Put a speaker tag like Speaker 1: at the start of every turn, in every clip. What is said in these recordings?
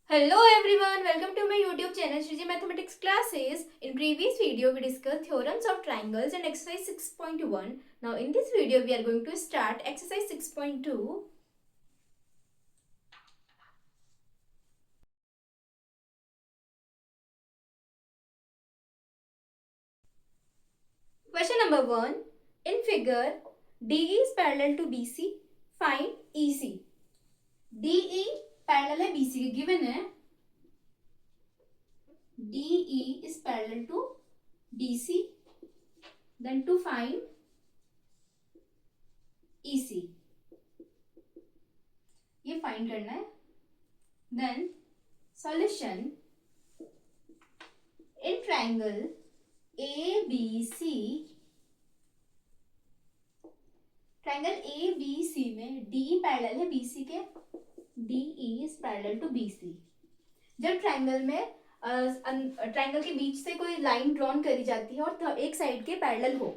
Speaker 1: Hello everyone, welcome to my YouTube channel Shriji Mathematics Classes. In previous video we discussed theorems of triangles and exercise 6.1. Now in this video we are going to start exercise 6.2. Question number 1. In figure, DE is parallel to BC. Find EC. DE parallel है BC के, given है DE is parallel to BC. Then to find EC, ये find करना है. Then solution. In triangle ABC, triangle ABC में DE parallel है BC के. DE is parallel to BC. जब ट्राइंगल में ट्राइंगल के बीच से कोई लाइन ड्रॉन करी जाती है और एक साइड के पैरेलल हो,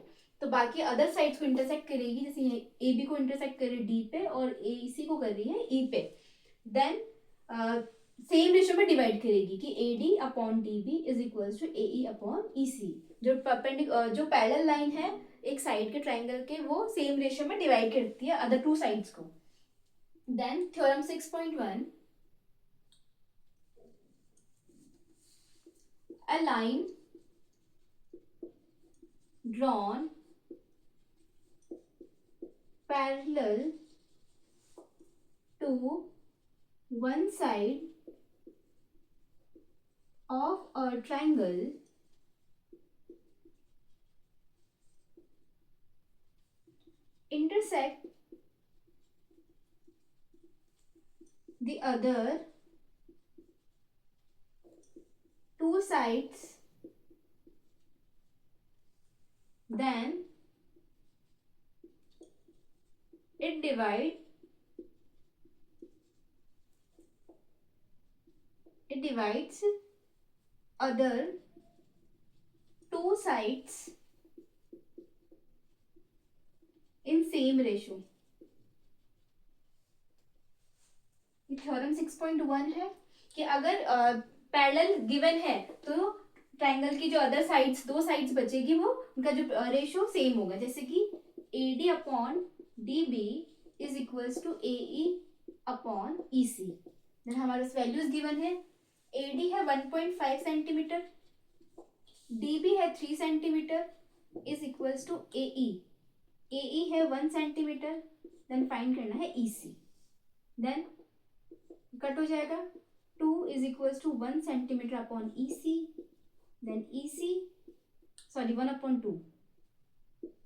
Speaker 1: तो बाकी अदर साइड्स को इंटरसेक्ट करेगी. जैसे AB को इंटरसेक्ट कर रही है D पे और AC को कर रही है E पे. देन सेम रेशियो में डिवाइड करेगी कि AD upon DB is equals to AE upon EC. जो पैरेलल लाइन है एक साइड के ट्राइंगल के, वो सेम रेशियो में डिवाइड करती है अदर टू साइड्स को. Then theorem 6.1. A line drawn parallel to one side of a triangle intersect the other two sides, then it divides other two sides in same ratio. ये theorem 6.1 है कि अगर parallel given है तो triangle की जो other sides, दो sides बचेगी, वो उनका जो रेशियो सेम होगा. जैसे कि AD upon DB is equals to AE upon EC. Then हमारे वैल्यूज गिवन है. AD है 1.5 सेंटीमीटर, DB है 3 centimetre is equals to AE है 1 सेंटीमीटर. देन फाइंड करना है EC. देन कट हो जाएगा. 2 is equals to 1 centimetre upon EC. Then EC, sorry 1 upon 2,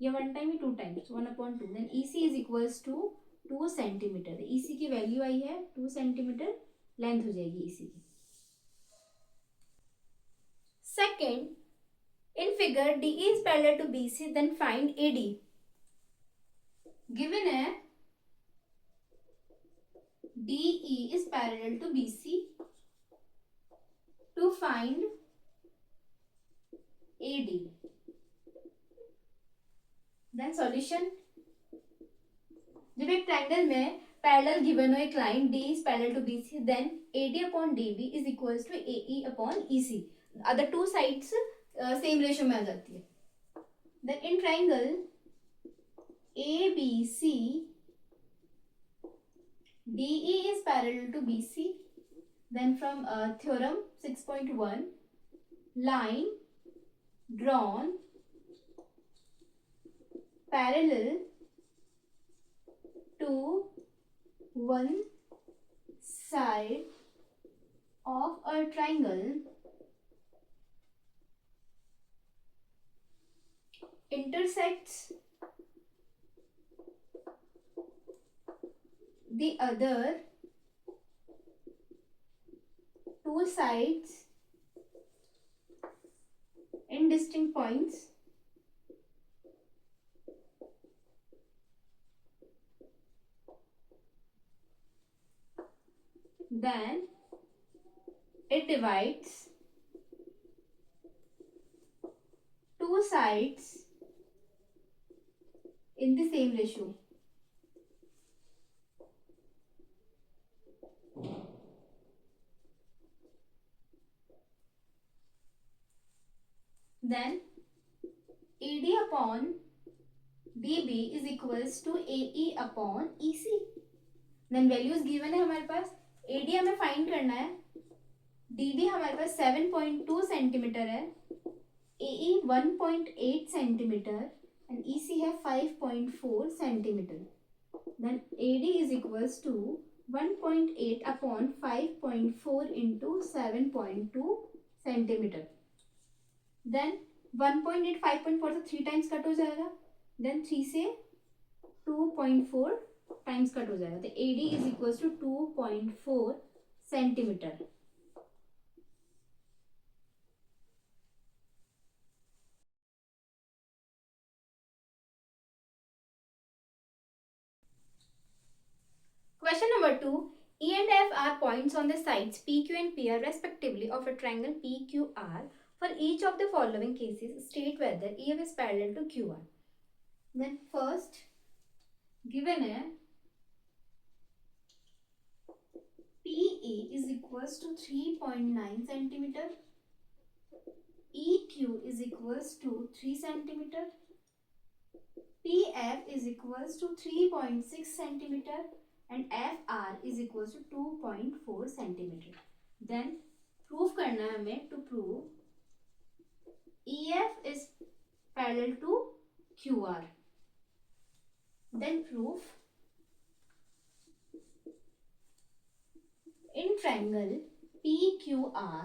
Speaker 1: ये वन टाइम ही two times 1 upon 2. Then EC is equals to 2 centimetre. EC की value आई है 2 सेंटीमीटर, लेंथ हो जाएगी EC की. Second, in figure DE is parallel to BC, then find AD. Given है DE is parallel to BC. To find AD. Then solution. जब एक triangle में पैरेलल गिवन हो एक line D is parallel to BC, then AD upon DB is equals to AE upon EC. Other two sides same ratio में आ जाती है. Then in triangle ABC, DE is parallel to BC. Then from theorem 6.1, line drawn parallel to one side of a triangle intersects the other two sides in distinct points. Then it divides two sides in the same ratio. then AD upon DB is equals to AE upon EC. then values given है हमारे पास, AD हमें find करना है, DB हमारे पास 7.2 centimetre है, AE 1.8 centimetre and EC है 5.4 centimetre. then AD is equals to 1.8 upon 5.4 into 7.2 centimetre. then 1.8 5.4 से 3 times cut हो जाएगा, then 3 से 2.4 टाइम्स कट हो जाएगा, तो AD is equals to 2.4 centimetre. Question number 2. E and F are points on the sides PQ and PR respectively of a triangle PQR. For each of the following cases, state whether EF is parallel to QR. Then first, given है PE is equals to 3.9 centimeter, EQ is equals to 3 centimeter, PF is equals to 3.6 centimeter and FR is equals to 2.4 centimeter. Then proof करना है हमें, to prove EF is parallel to QR. Then proof in triangle PQR,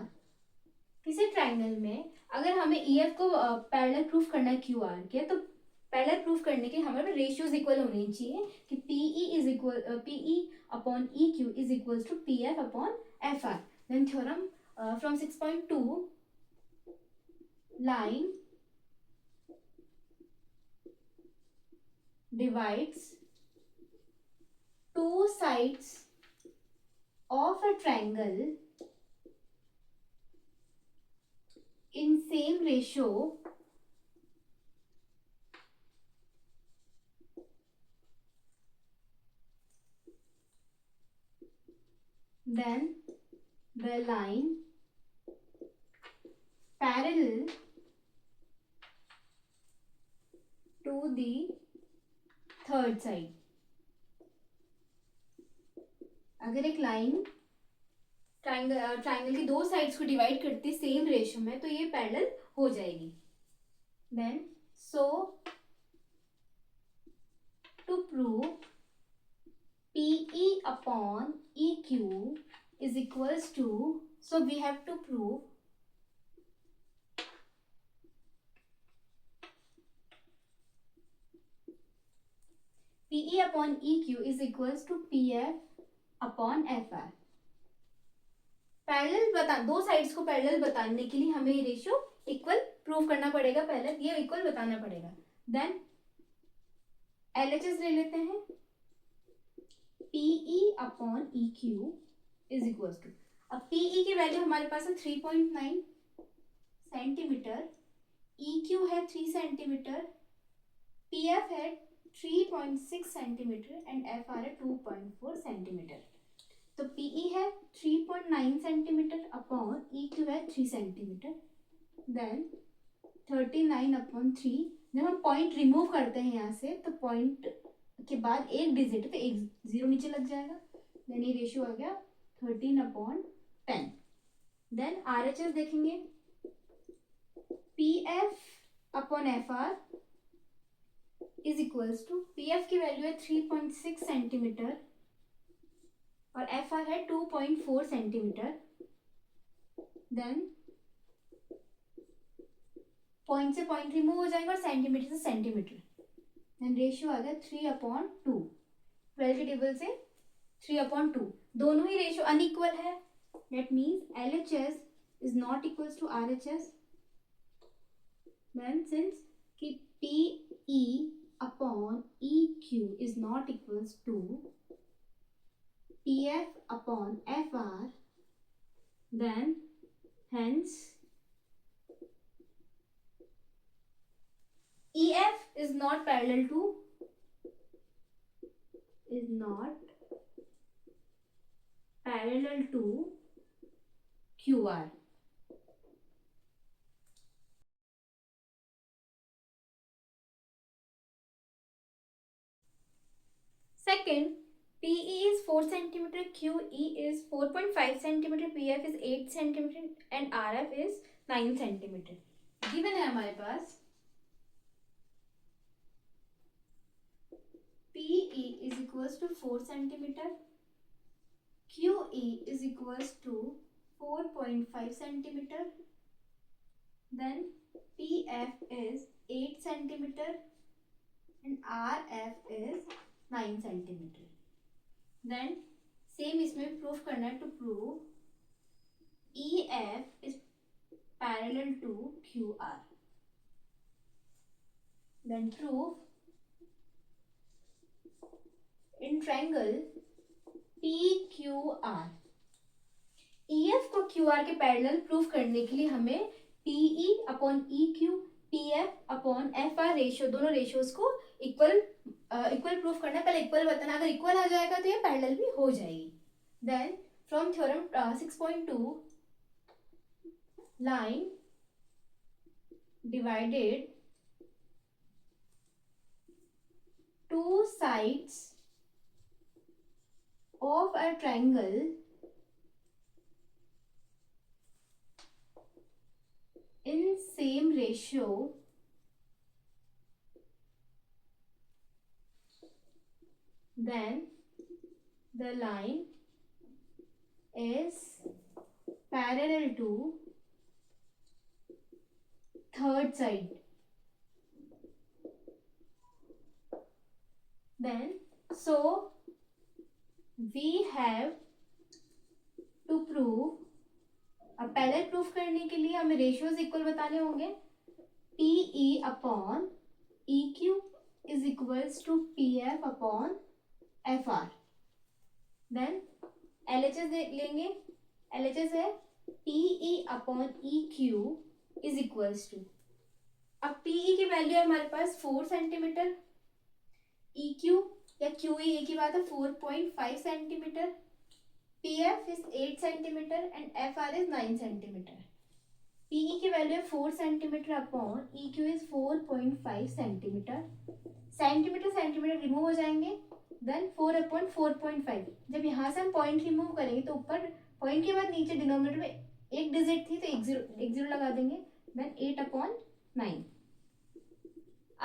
Speaker 1: किसी triangle में अगर हमें EF को parallel proof करना है QR के, तो पैरेलल प्रूफ करने के हमारे रेशियोज इक्वल होने चाहिए कि PE upon EQ is equal to PF upon FR. Then theorem from 6.2, line divides two sides of a triangle in same ratio then the line parallel to the third side. अगर एक line triangle की दो sides को divide करती same ratio में, तो ये parallel हो जाएगी. Then so to prove PE upon EQ is equals to, so we have to prove PE upon EQ is equals to PF upon FR. Parallel दो साइड्स को parallel बताने के लिए हमें ये रेशियो इक्वल प्रूव करना पड़ेगा, पहले ये इक्वल बताना पड़ेगा. देन LHS ले लेते हैं, PE upon EQ is equal to, अब PE की वैल्यू हमारे पास है 3.9 सेंटीमीटर, EQ है 3 सेंटीमीटर, PF है 3.6 सेंटीमीटर एंड FR है 2.4 सेंटीमीटर. तो PE है 3.9 सेंटीमीटर अपॉन EQ है 3 सेंटीमीटर. देन 39 अपॉन 3, जब हम पॉइंट रिमूव करते हैं यहाँ से, तो पॉइंट के बाद एक डिजिट है तो एक जीरो नीचे लग जाएगा. देन ये रेशियो आ गया 13 अपॉन 10. देन RHS देखेंगे, PF upon FR is equals to, PF की वैल्यू है 3.6 सेंटीमीटर और FR है 2.4 सेंटीमीटर. देन पॉइंट से पॉइंट रिमूव हो जाएगा और सेंटीमीटर से सेंटीमीटर. देन रेशियो आ गया 3/2. 12 के टेबल से 3/2, दोनों ही रेशियो अनइक्वल है. That means LHS is not equals to RHS. Then since कि PE upon EQ is not equals to PF upon FR, then hence EF is not parallel to QR. Second, PE is 4 centimeter, QE is 4.5 centimeter, PF is 8 centimeter and RF is 9 centimeter. Given है हमारे पास PE is equals to 4 centimeter, QE is equals to 4.5 centimeter, then PF is 8 centimeter and RF is 9 centimeter. Then same इसमें proof करना है. To prove EF is parallel to QR. Then prove in triangle PQR. EF को QR के parallel proof करने के लिए हमें PE upon EQ, PF upon FR ratio, दोनों रेशियोज को इक्वल प्रूफ करना है. पहले इक्वल बताना, अगर इक्वल आ जाएगा तो ये पैरेलल भी हो जाएगी. Then from theorem 6.2, line divided two sides of a triangle in same ratio then the line is parallel to third side. Then so we have to prove, अब पहले प्रूफ करने के लिए हमें रेशियोज इक्वल बताने होंगे. PE upon EQ is equals to PF upon FR. Then LHS लेंगे. LHS है PE upon EQ is equals to, अब PE की वैल्यू है हमारे पास 4 सेंटीमीटर, EQ या QE एक ही बात है 4.5 centimetre, PF is 8 centimetre and FR is 9 centimetre. PE की वैल्यू है 4 centimetre upon EQ is 4.5 centimetre. Centimetre remove हो जाएंगे. Then 4 upon 4.5. जब यहाँ से हम पॉइंट रिमूव करेंगे तो ऊपर पॉइंट के बाद नीचे डिनोमिनेटर में एक डिजिट थी तो एक जीरो लगा देंगे. Then 8 upon 9.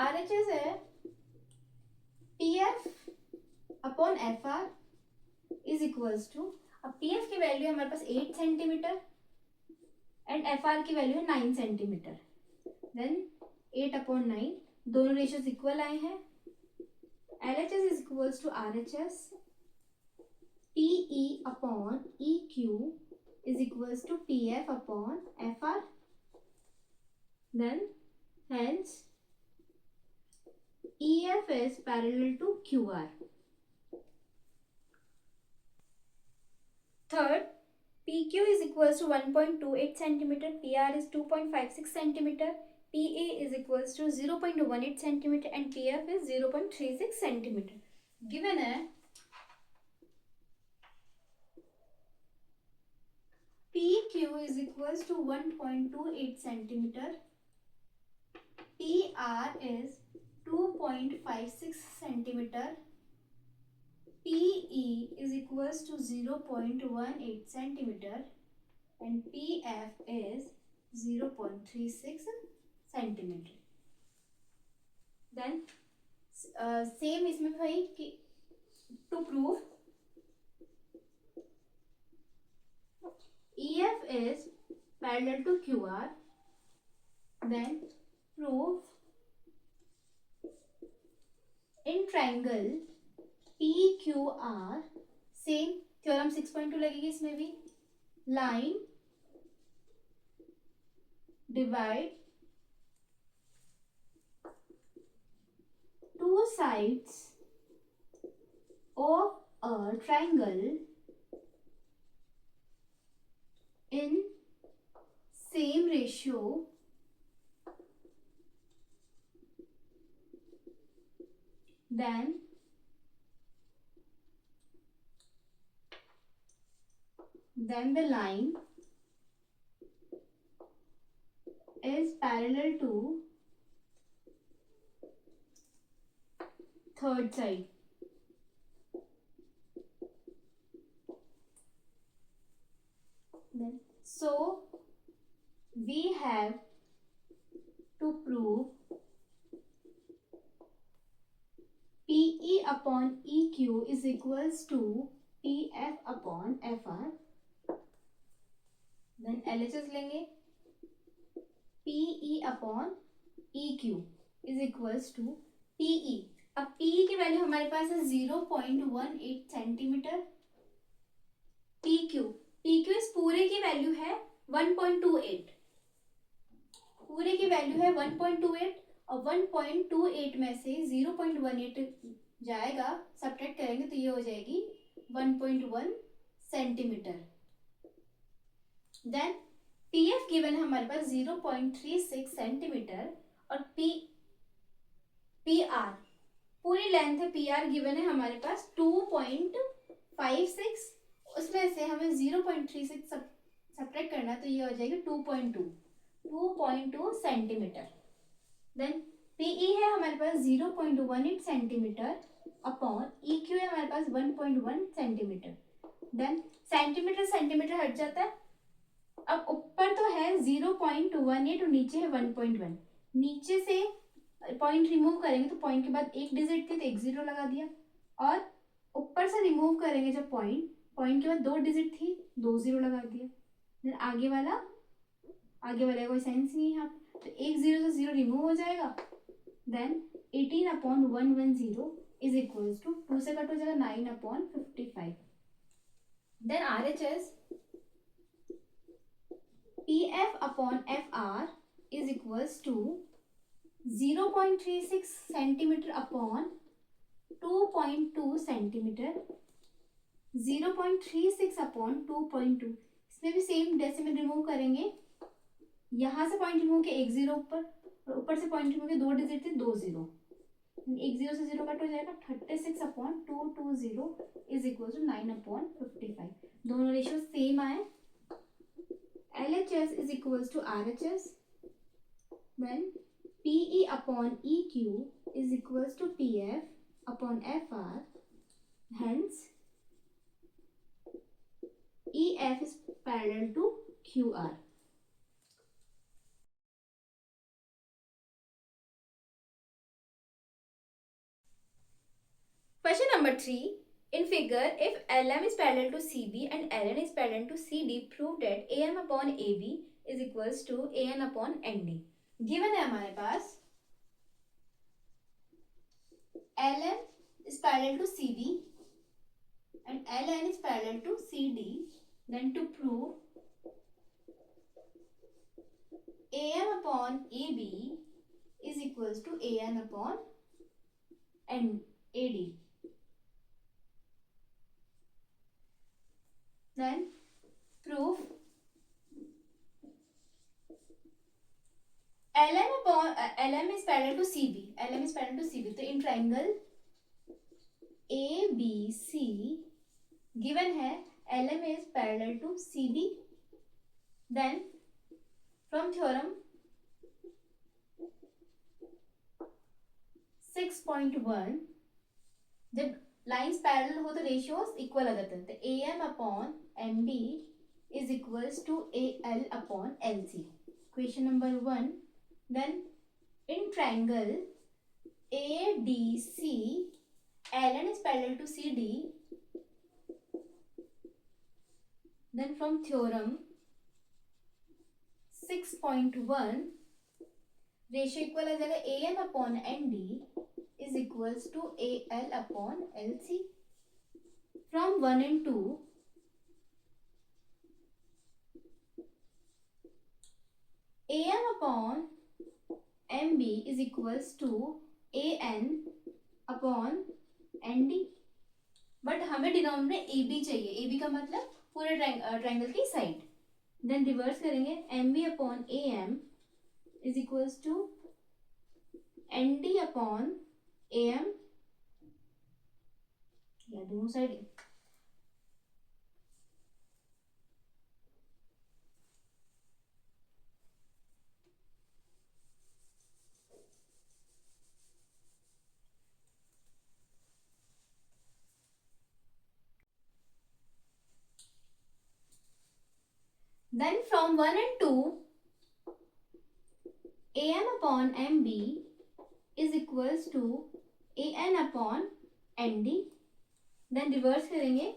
Speaker 1: RHS है PF upon FR is equals to, अब PF की वैल्यू है हमारे पास 8 सेंटीमीटर एंड FR की वैल्यू है 9 सेंटीमीटर. देन 8 अपॉन 9, दोनों रेशियोज इक्वल आए हैं. LHS is equals to RHS. PE upon EQ is equals to PF upon FR. Then hence EF is parallel to QR. Third, PQ is equals to 1.28 centimeter, PR is 2.56 centimeter, PA is equals to 0.18 centimeter and PF is 0.36 centimeter. Given है PQ is equals to 1.28 centimeter, PR is 2.56 centimeter, PE is equals to 0.18 centimeter and PF is 0.36 centimeter. Then same इसमें भाई कि to prove EF is parallel to QR, then prove in triangle PQR, same theorem 6.2 लगेगी इसमें भी. Line divide two sides of a triangle in same ratio then the line is parallel to third side. So we have to prove PE upon EQ is equals to PF upon FR. Then LHS लेंगे. PE upon EQ is equals to PE. अब PE की value हमारे पास है 0.18 centimetre. PQ इस पूरे की value है 1.28. पूरे की वैल्यू है 1.28 और 1.28 में से 0.18 जाएगा, सब्ट्रैक्ट करेंगे तो ये हो जाएगी 1.1 सेंटीमीटर. देन PF गिवन है हमारे पास 0.36 सेंटीमीटर और PR पूरी लेंथ है. PR गिवन है हमारे पास 2.56. उसमें से हमें 0.36 सब्ट्रैक्ट करना तो ये हो जाएगी 2.2 सेंटीमीटर. देन PE है हमारे पास 0.18 सेंटीमीटर अपॉन EQ है हमारे पास 1.1 सेंटीमीटर. देन सेंटीमीटर हट जाता है. अब ऊपर तो है 0.18 और नीचे है 1.1. नीचे से पॉइंट रिमूव करेंगे तो पॉइंट के बाद एक डिजिट थी तो एक जीरो लगा दिया, और ऊपर से रिमूव करेंगे जब पॉइंट के बाद दो डिजिट थी, दो जीरो लगा दिया. देन आगे वाला कोई सेंस नहीं है यहाँ पे, तो एक जीरो से जीरो रिमूव हो जाएगा. देन 18/110 इज इक्वल्स टू 2 से कट हो जाएगा 9/55. Then RHS PF upon FR is equals to 0.36 centimetre upon 2.2 centimetre. 0.36 upon 2.2. इसमें भी सेम डेसिमल रिमूव करेंगे. यहाँ से पॉइंट रिमूव के एक जीरो ऊपर, और ऊपर से पॉइंट रिमूव के दो डिजिट थे, दो जीरो. एक जीरो से जीरो कट हो जाएगा. 36/220 इज इक्वल टू 9/55. दोनों रेशियो सेम आए. LHS is equals to RHS. Then PE upon EQ is equals to PF upon FR. Hence, EF is parallel to QR. Question number 3. In figure, if LM is parallel to CB and LN is parallel to CD, prove that AM upon AB is equals to AN upon ND. Given है हमारे पास LM is parallel to CB and LN is parallel to CD. Then to prove AM upon AB is equals to AN upon AD. Then proof LM is parallel to CB. LM is parallel to CB. तो in triangle ABC given है LM is parallel to CB. Then from theorem 6.1, जब lines parallel हो तो ratios equal आ जाते हैं. तो AM upon MB is equals to AL upon LC. Question number 1. Then in triangle ADC, LN is parallel to CD. Then from theorem 6.1, ratio equal आ जाएगा AN upon ND is equals to AL upon LC. From 1 and 2, AM upon MB is equals to AN upon ND. But हमें denominator AB चाहिए. AB का मतलब पूरे triangle की side. Then reverse करेंगे. MB upon AM is equals to ND upon AM, या दोनों side. Then from 1 and 2, an upon mb is equals to an upon nd. Then reverse करेंगे,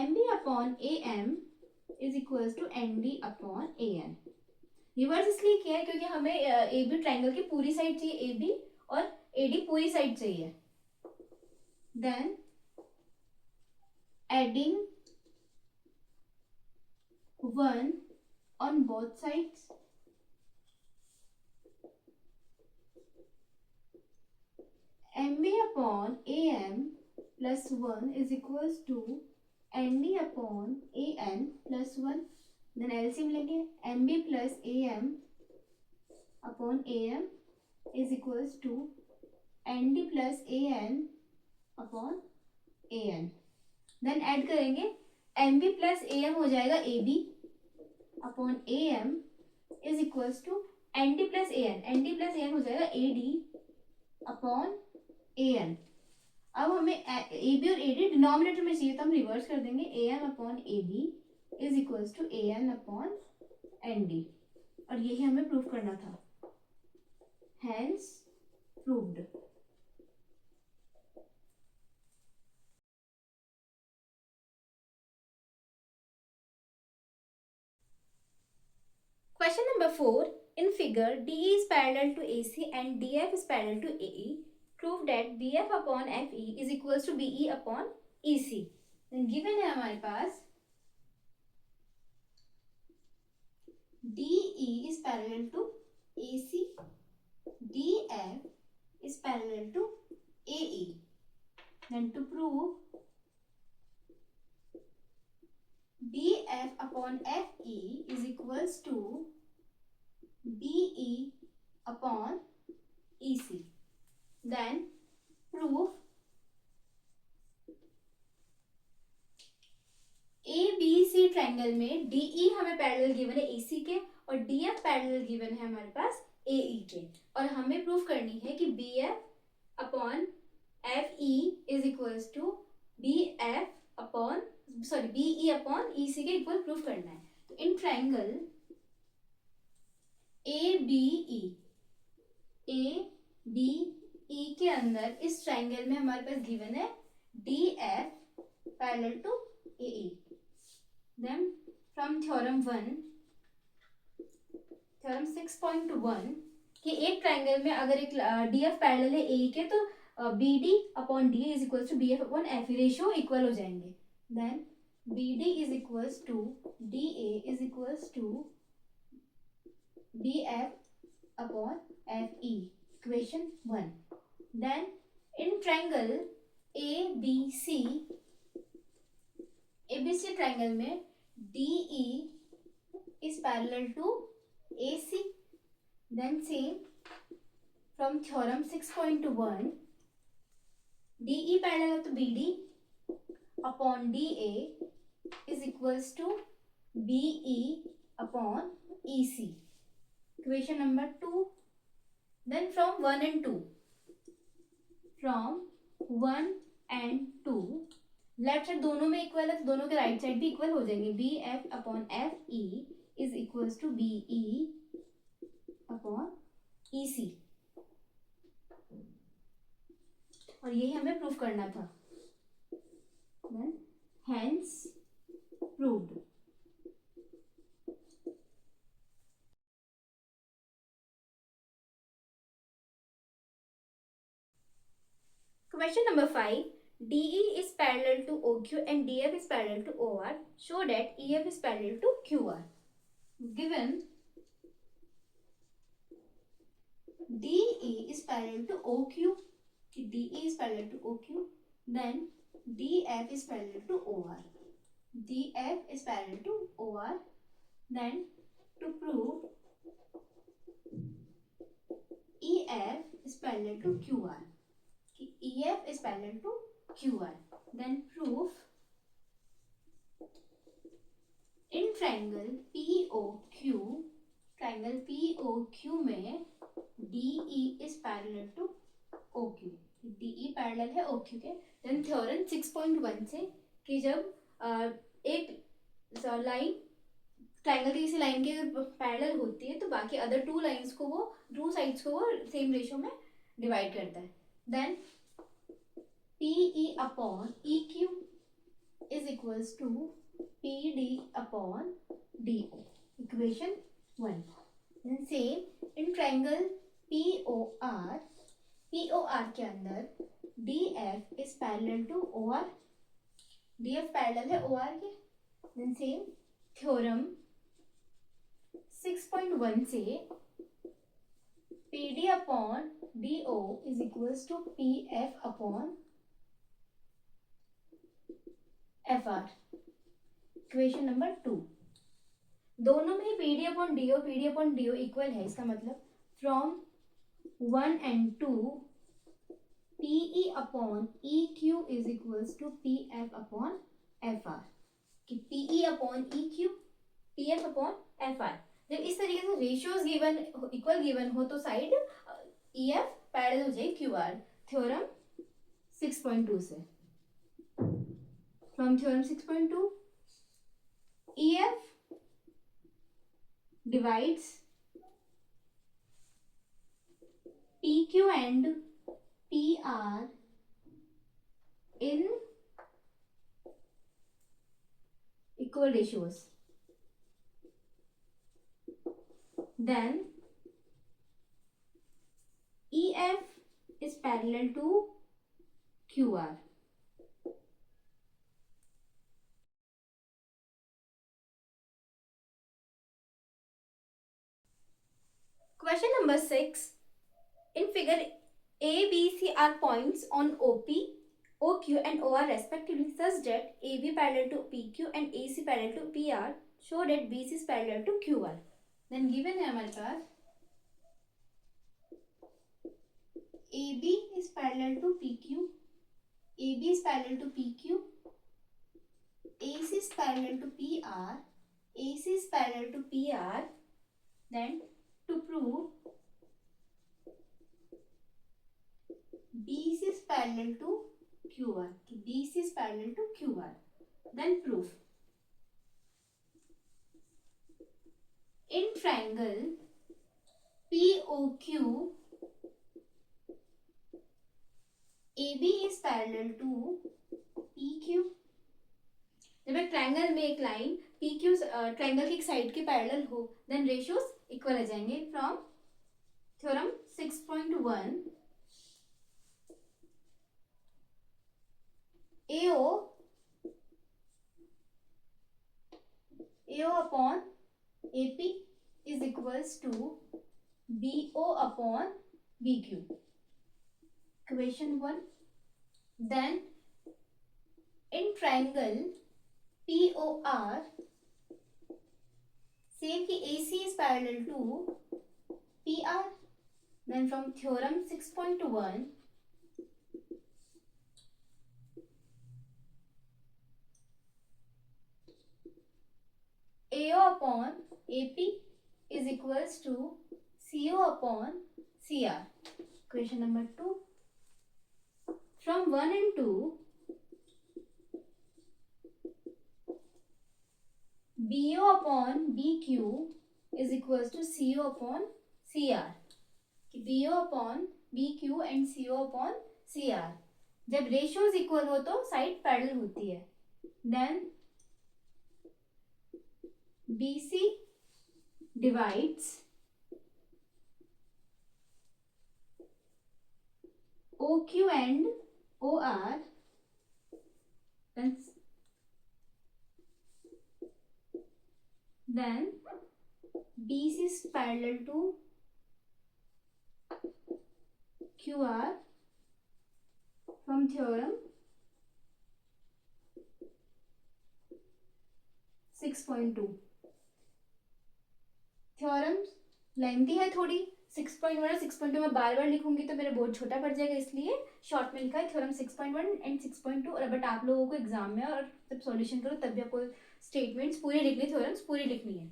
Speaker 1: mb upon am is equals to nd upon an. Reverse इसलिए किया है क्योंकि हमें A B triangle की पूरी साइड चाहिए, ए बी, और ए डी पूरी साइड चाहिए. Then adding 1 on both sides, mb upon am plus 1 is equals to nd upon an plus 1. Then LCM लेंगे, mb plus am upon am is equals to nd plus an upon an. Then add करेंगे, mb plus am हो जाएगा ab upon am is equals to nd plus an हो जाएगा ad upon an. अब हमें ए B और A D denominator में चाहिए तो हम रिवर्स कर देंगे, A N upon A B is equals to A N upon N D. और यही हमें प्रूव करना था. Hence proved. Question number 4. In figure, DE is parallel to AC and DF is parallel to AE. Prove that BF upon FE is equals to BE upon EC. Then given है हमारे पास DE is parallel to AC, DF is parallel to AE. Then to prove BF upon FE is equals to BE upon EC. Then prove ABC triangle में DE हमें parallel given है AC के और DF parallel given है हमारे पास AE के. और हमें प्रूव करनी है कि BF upon FE is equals to BF upon BE upon EC के इक्वल प्रूव करना है. तो इन ट्राइंगल ABE के अंदर इस ट्राइंगल में हमारे पास गिवन है DF parallel to AE. Then from theorem 6.1 कि एक ट्राइंगल में अगर एक DF पैरेलल है AE के तो BD upon DA is equals to BF upon FE ratio equal हो जाएंगे. Then BD is equals to DA is equals to BF upon FE. Equation 1. Then in triangle ABC triangle में DE is parallel to AC. Then same from theorem 6.1 DE parallel to BD upon DA is equals to BE upon EC. Equation number 2. Then from 1 and 2. From 1 and 2 left side दोनों में equal है तो दोनों के right side भी equal हो जाएंगे. B F upon F E is equals to B E upon E C. और यही हमें प्रूफ करना था. Hence proved. Question number 5. DE is parallel to OQ and DF is parallel to OR. Show that EF is parallel to QR. Given DE is parallel to OQ, DE is parallel to OQ, then DF is parallel to OR. DF is parallel to OR. Then to prove EF is parallel to QR. EF is parallel to QR. Then proof in triangle POQ में DE is parallel to OQ. DE parallel है OQ के. Then theorem 6.1 से कि जब एक line triangle की किसी line के पैरेलल होती है तो बाकी अदर टू लाइंस को वो टू साइड्स को वो सेम रेशियो में डिवाइड करता है. Then P E upon E Q is equals to P D upon D O. Equation 1. Then same in triangle P O R के अंदर D F is parallel to O R. D F parallel है O R के. Then same theorem 6.1 से P D upon D O is equals to P F upon F R. Equation number 2. दोनों में P D upon D ओ equal है. इसका मतलब from 1 and 2 P E upon E Q is equals to P F upon F R. कि P E upon E Q P F upon F R. जब इस तरीके से रेशियोज गिवन इक्वल गिवन हो तो साइड ई एफ पैरेलल हो जाए Q R. Theorem 6.2 से. From theorem 6.2 E F divides P Q and P R in equal ratios. Then EF is parallel to QR. Question number 6. In figure A, B, C are points on OP, OQ and OR respectively such that AB parallel to PQ and AC parallel to PR. Show that BC is parallel to QR. Then given है हमारे पास AB is parallel to PQ, AB is parallel to PQ, AC is parallel to PR, AC is parallel to PR. Then to prove BC is parallel to QR. BC is parallel to QR. Then proof. In triangle POQ, AB is parallel to PQ. जब एक triangle में एक line PQ triangle की एक side के parallel हो then ratios equal आ जाएंगे. From theorem 6.1 AO upon AP is equals to BO upon BQ. Equation 1. Then in triangle POR, say कि AC is parallel to PR. Then from theorem 6.1 AO upon AP is equals to CO upon CR. Equation number 2. From 1 and 2 BO upon BQ is equals to CO upon CR. BO upon BQ and CO upon CR. जब ratios equal हो तो side parallel होती है. Then BC divides OQ and OR. Then BC is parallel to QR from theorem 6.2. Theorem lengthy है थोड़ी. 6.1 और 6.2 में बार बार लिखूंगी तो मेरा बोर्ड छोटा पड़ जाएगा, इसलिए शॉर्ट में लिखा है थ्योरम 6.1 एंड 6.2. और बट आप लोगों को एग्जाम में और जब सॉल्यूशन करो तब भी आपको स्टेटमेंट्स पूरी लिखनी, थ्योरम्स पूरी लिखनी है.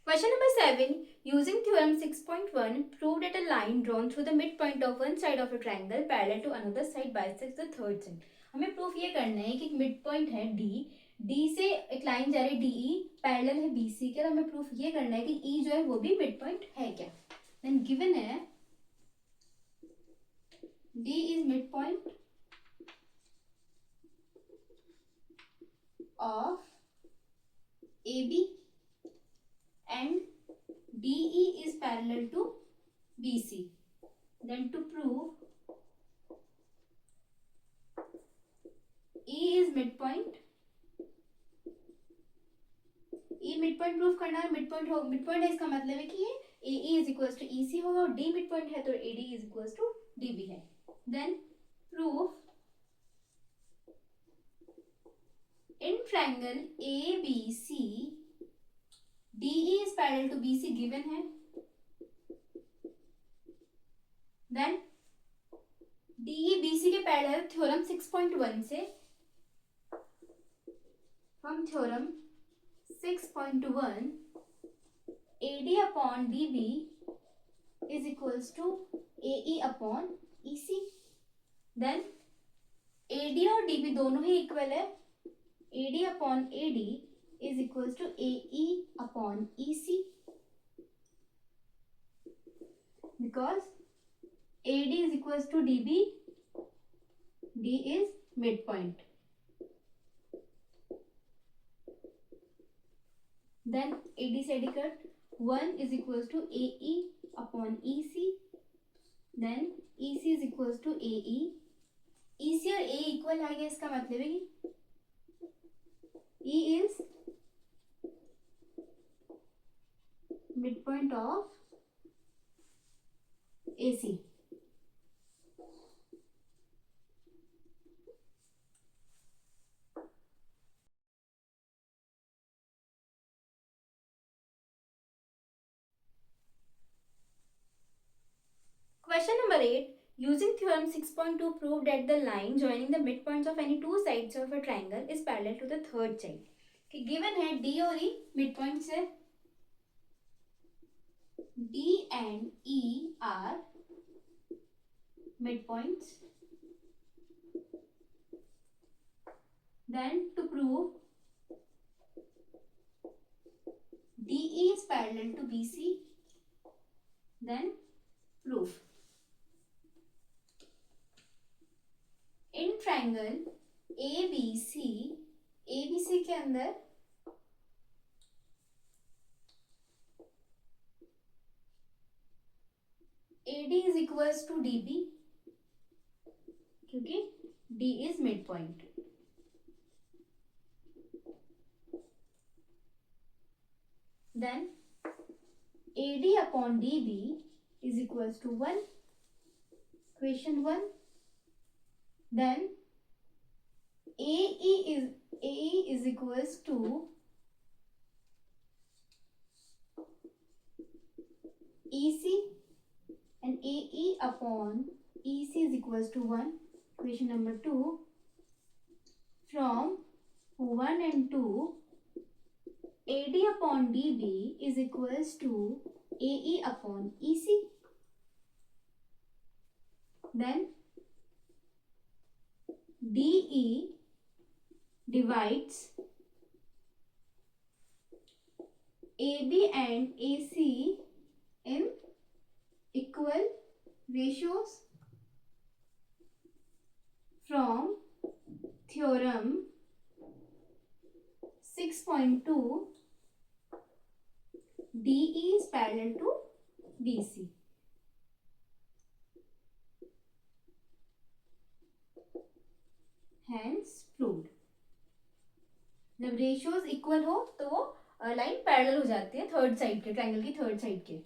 Speaker 1: Question number 7. Using theorem 6.1, prove that a line drawn through the midpoint of one side of a triangle parallel to another side bisects the third side. हमें प्रूफ ये करना है कि एक मिड पॉइंट है डी, डी से एक line जा रही है डीई, पैरेलल है बीसी के, और हमें प्रूफ ये करना है कि ई जो है वो भी मिड पॉइंट है क्या. देन गिवन है D is mid point of A B and DE is parallel to BC. Then to prove E is midpoint. E midpoint proof करना है. midpoint हो, midpoint है इसका मतलब है कि ये AE is equals to EC होगा और D midpoint है तो AD is equals to DB है. Then proof in triangle ABC DE is parallel to BC given है. Then DE BC के पैरेलल थ्योरम 6.1 से, from theorem 6.1 AD upon DB is equals to AE upon EC. Then AD और DB दोनों ही equal है. AD upon AD is equals to AE upon EC because AD is equals to DB, D is midpoint. Then AD से AD cut, 1 is equals to AE upon EC. Then EC is equals to AE. EC और A equal आ गया, इसका मतलब है कि E is midpoint of AC. Question number 8. Using theorem 6.2, prove that the line joining the midpoints of any two sides of a triangle is parallel to the third side. कि given है D और E midpoints है. D and E are midpoints. Then to prove DE is parallel to BC, then proof. In triangle ABC, ABC के अंदर AD is equals to DB क्योंकि D is midpoint. Then AD upon DB is equals to 1. Equation 1. Then AE is equals to EC and AE upon EC is equals to 1. Equation number 2. From 1 and 2, AD upon DB is equals to AE upon EC. Then DE divides AB and AC in equal ratios from theorem 6.2. DE is parallel to BC. Hence proved. जब ratios equal हो तो वो line parallel हो जाती है third side के, triangle की third side के.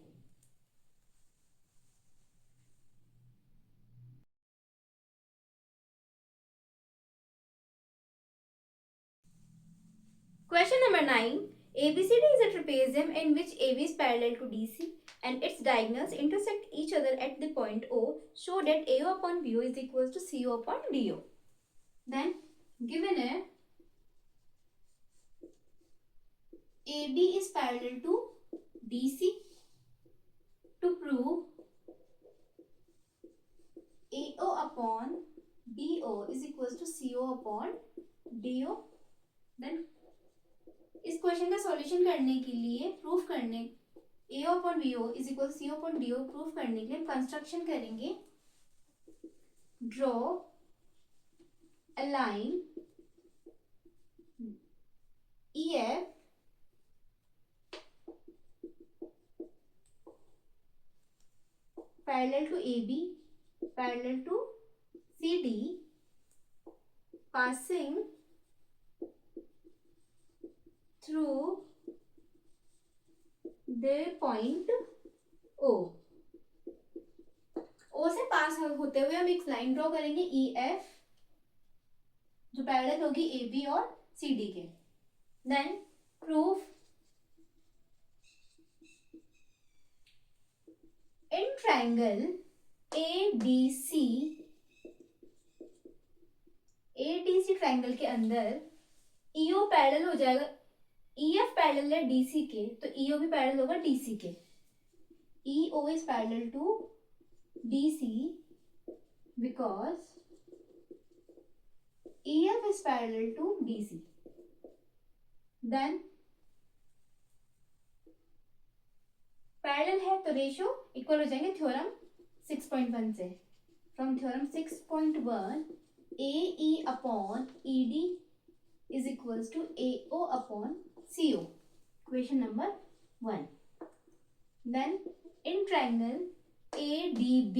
Speaker 1: Question number 9. ABCD is a trapezium in which AB is parallel to DC and its diagonals intersect each other at the point O. Show that AO upon BO is equals to CO upon DO. Then given है AB is parallel to DC to prove AO upon BO is equals to CO upon DO. Then इस question का solution करने के लिए proof करने AO upon BO is equal to CO upon DO proof करने के लिए हम कंस्ट्रक्शन करेंगे. Draw a line EF parallel to AB, parallel to CD, passing through their point O. O से पास होते हुए हम एक लाइन ड्रॉ करेंगे EF जो पैरेलल होगी AB और CD के. Then proof in triangle ADC triangle के अंदर EO पैरेलल हो जाएगा. EF पैरेलल है DC के तो EO भी पैरेलल होगा DC के. EO is parallel to DC because EF is parallel to DC. Then parallel है तो रेशियो इक्वल हो जाएंगे थ्योरम 6.1 से. From theorem 6.1 AE upon ED is equals to AO upon CO. Equation number 1. Then in triangle ADB,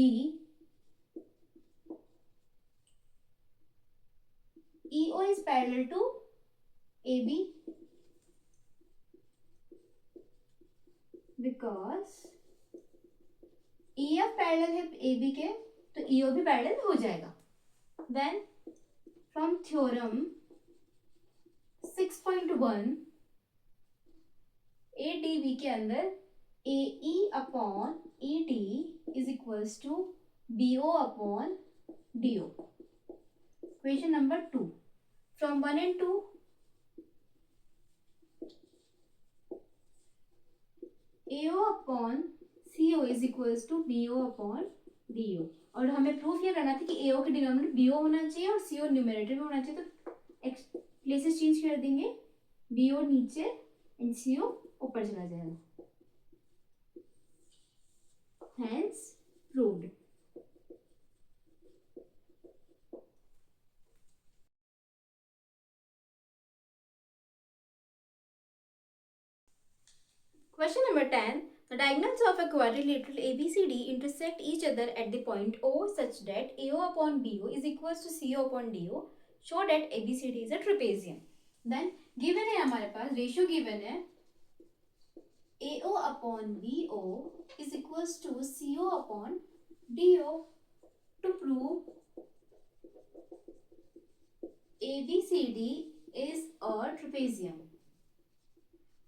Speaker 1: EO is parallel to AB because EF parallel है AB के तो EO भी parallel हो जाएगा. Then from theorem 6.1 ADB के अंदर AE upon ED is equals to BO upon DO. Equation number 2. From 1 and 2 AO upon CO is equals to BO upon DO. और हमें प्रूफ ये करना था कि AO के डिनोमिनेटर BO होना चाहिए और CO न्यूमरेटर में होना चाहिए. तो प्लेसेस चेंज कर देंगे. BO नीचे एंड CO ऊपर चला जाएगा. Hence proved. Question number 10. The diagonals of a quadrilateral ABCD intersect each other at the point O such that AO upon BO is equals to CO upon DO. Show that ABCD is a trapezium. Then given है हमारे पास ratio given है AO upon BO is equals to CO upon DO. To prove ABCD is a trapezium.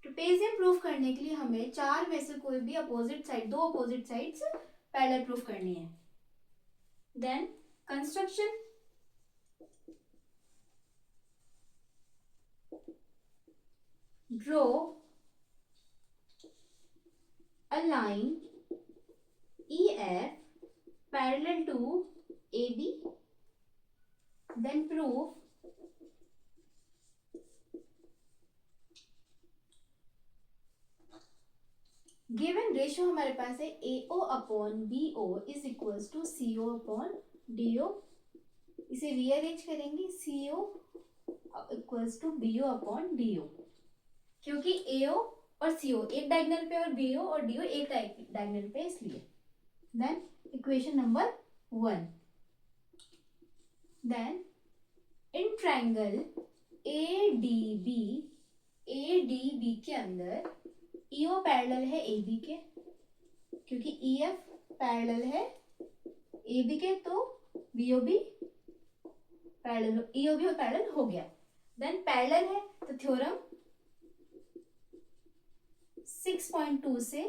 Speaker 1: Trapezium proof करने के लिए हमें चार में से कोई भी अपोजिट साइड दो अपोजिट साइड्स पैरेलल प्रूफ करनी है. Then construction draw a line EF parallel to AB. Then proof given ratio हमारे पास है AO upon BO is equals to CO upon DO. इसे रीअरेंज करेंगे CO equals to BO upon DO क्योंकि AO और CO एक diagonal पे और BO और DO एक डायगोनल पे इसलिए. Then equation number 1. Then in triangle ADB के अंदर EO पैरेलल है AB के क्योंकि EF पैरेलल है AB के तो BO भी पैरेलल EO भी पैरेलल हो गया. देन पैरेलल है तो थ्योरम 6.2 से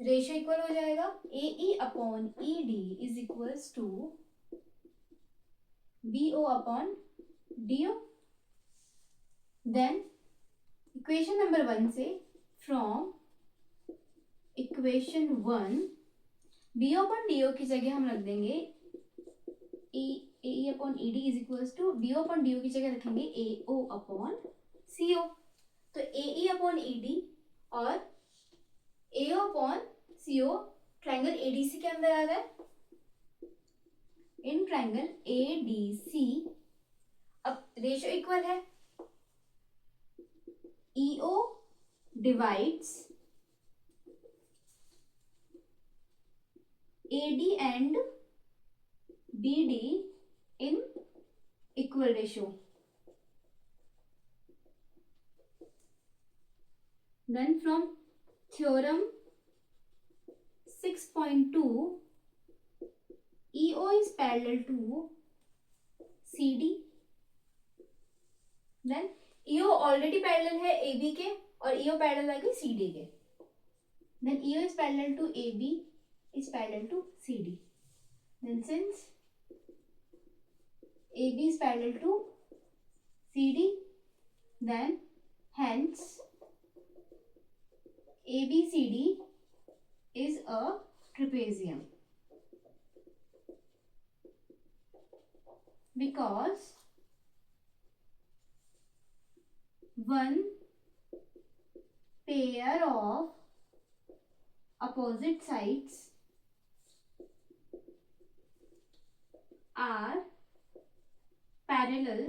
Speaker 1: रेशियो इक्वल हो जाएगा AE upon ED is equals to BO upon DO. Then equation number 1 से from equation 1 B upon D O की जगह हम रख देंगे A upon E D is equals to D O upon D O की जगह रखेंगे ए ओ अपॉन सी ओ। तो ए ई अपॉन ई डी और A O upon C O triangle A D C के अंदर आ रहा है। इन ट्राइंगल ए डी सी अब रेशियो इक्वल है, ई ओ divides AD and BD in equal ratio. Then from theorem 6.2, EO is parallel to CD. Then EO already parallel है AB के और EO parallel है CD के. Then EO is parallel to AB is parallel to CD. Then since AB is parallel to CD, then hence ABCD is a trapezium because one pair of opposite sides are parallel